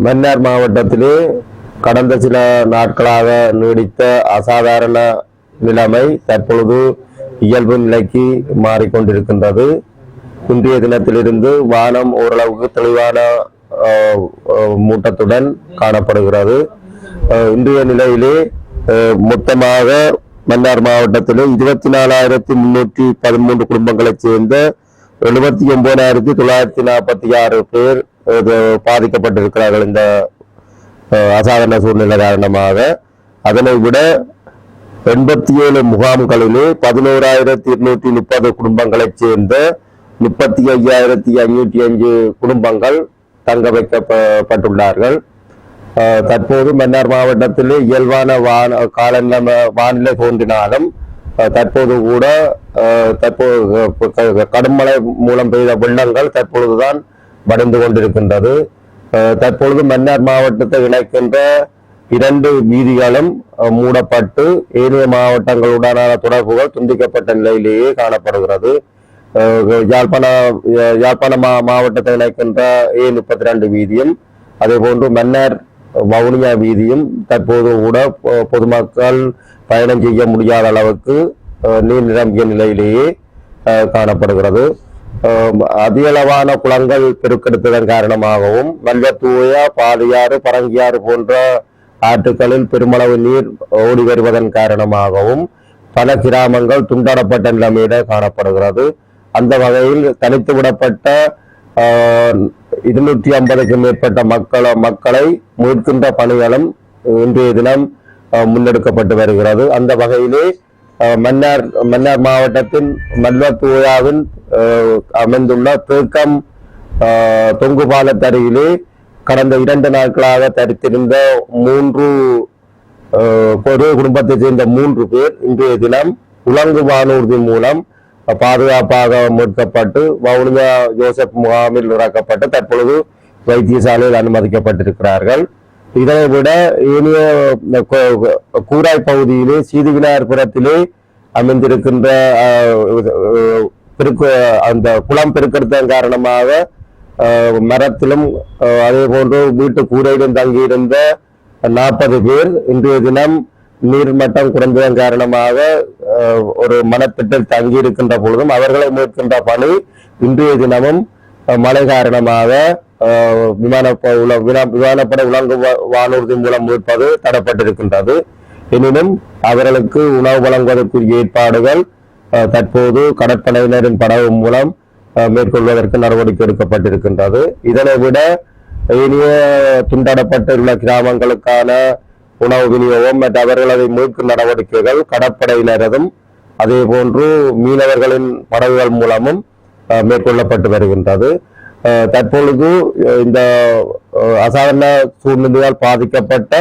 மன்னார் மாவட்டத்திலே கடந்த சில நாட்களாக நீடித்த அசாதாரண நிலைமை தற்பொழுது இயல்பு நிலைக்கு மாறிக்கொண்டிருக்கின்றது. இன்றைய தினத்திலிருந்து வானம் ஓரளவுக்கு தெளிவான மூட்டத்துடன் காணப்படுகிறது. இன்றைய நிலையிலே மொத்தமாக மன்னார் மாவட்டத்தில் 24,313 குடும்பங்களைச் சேர்ந்த 79,946 பேர் பாதிக்கப்பட்டிருக்கிறார்கள் இந்த அசாதாரண சூழ்நிலை காரணமாக. அதனை விட 87 முகாம்களிலே 11,230 குடும்பங்களைச் சேர்ந்த 35,505 குடும்பங்கள் தங்க வைக்கப்பட்டுள்ளார்கள். தற்போது மன்னார் மாவட்டத்திலே இயல்பான வானிலை தோன்றினாலும் தற்போது கூட கடும் மழை மூலம் பெய்த வெள்ளங்கள் தற்பொழுதுதான் வடிந்து கொண்டிருக்கின்றது. தற்பொழுது மன்னார் மாவட்டத்தை இணைக்கின்ற 2 வீதிகளும் மூடப்பட்டு ஏனைய மாவட்டங்களுடனான தொடர்புகள் துண்டிக்கப்பட்ட நிலையிலேயே காணப்படுகிறது. யாழ்ப்பாண மாவட்டத்தை இணைக்கின்ற A32 வீதியும் அதே போன்று மன்னார் வவுனியா வீதியும் தற்போது கூட பொதுமக்கள் பயணம் செய்ய முடியாத அளவுக்கு நீர் நிரம்பிய நிலையிலேயே காணப்படுகிறது. அதிகளவான குளங்கள் பெருக்கெடுத்ததன் காரணமாகவும் வல்லத்தூயா, பாலியாறு, பரங்கியாறு போன்ற ஆற்றுக்களில் பெருமளவு நீர் ஓடி வருவதன் காரணமாகவும் பல கிராமங்கள் துண்டாடப்பட்ட நிலைமையில காணப்படுகிறது. அந்த வகையில் தனித்து விடப்பட்ட 250க்கும் மேற்பட்ட மக்களை மீட்கின்ற பணிகளும் இன்றைய தினம் முன்னெடுக்கப்பட்டு வருகிறது. அந்த வகையிலே மன்னார் மாவட்டத்தின் மல்வத்தூயாவில் அமைந்துள்ள தேக்கம் தொங்கு பாலத்தருகிலே கடந்த 2 நாட்களாக தரித்திருந்த ஒரே குடும்பத்தைச் சேர்ந்த 3 பேர் இன்றைய தினம் உலங்கு வானூர்தி மூலம் பாதுகாப்பாக மீட்கப்பட்டு வவுனியா ஜோசப் முகாமில் இறக்கப்பட்டு தற்பொழுது வைத்தியசாலையில் அனுமதிக்கப்பட்டிருக்கிறார்கள். இதனை விட ஏனைய கூராய் பகுதியிலே சீதி விநாயகபுரத்திலே அமைந்திருக்கின்ற அந்த குளம் பெருக்கெடுத்ததன் காரணமாக மரத்திலும் அதே போன்று வீட்டு கூரையிலும் தங்கியிருந்த 40 பேர் இன்றைய தினம் நீர்மட்டம் குறைந்ததன் காரணமாக ஒரு மனத்திட்டில் தங்கியிருக்கின்ற பொழுதும் அவர்களை மீட்கின்ற பணி இன்றைய தினமும் மழை காரணமாக விமானப்பட உலங்கு வானூர்தி மூலம் மீட்பது தடப்பட்டிருக்கின்றது. எனினும் அவர்களுக்கு உணவு வழங்குவதற்குரிய ஏற்பாடுகள் தற்போது கடற்படையினரின் படகு மூலம் மேற்கொள்வதற்கு நடவடிக்கை எடுக்கப்பட்டிருக்கின்றது. இதனை விட ஏனைய துண்டாடப்பட்டுள்ள கிராமங்களுக்கான உணவு விநியோகம் மற்றும் அவர்களது மீட்கும் நடவடிக்கைகள் கடற்படையினரதும் அதே போன்று மீனவர்களின் படகுகள் மூலமும் மேற்கொள்ளப்பட்டு வருகின்றது. தற்பொழுது இந்த அசாதாரண சூழ்நிலையால் பாதிக்கப்பட்ட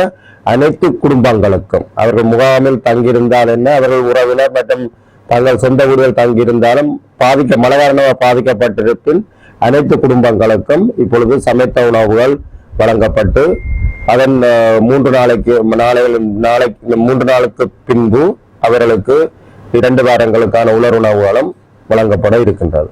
அனைத்து குடும்பங்களுக்கும் அவர்கள் முகாமில் தங்கியிருந்தால் என்ன, அவர்கள் உறவினர் மற்றும் தங்கள் சொந்த வீடுகள் தங்கியிருந்தாலும் மழை காரணமாக பாதிக்கப்பட்டிருப்பின் அனைத்து குடும்பங்களுக்கும் இப்பொழுது சமைத்த உணவுகள் வழங்கப்பட்டு அதன் 3 நாளுக்கு பின்பு அவர்களுக்கு 2 வாரங்களுக்கான உலர் உணவுகளும் வழங்கப்பட இருக்கின்றது.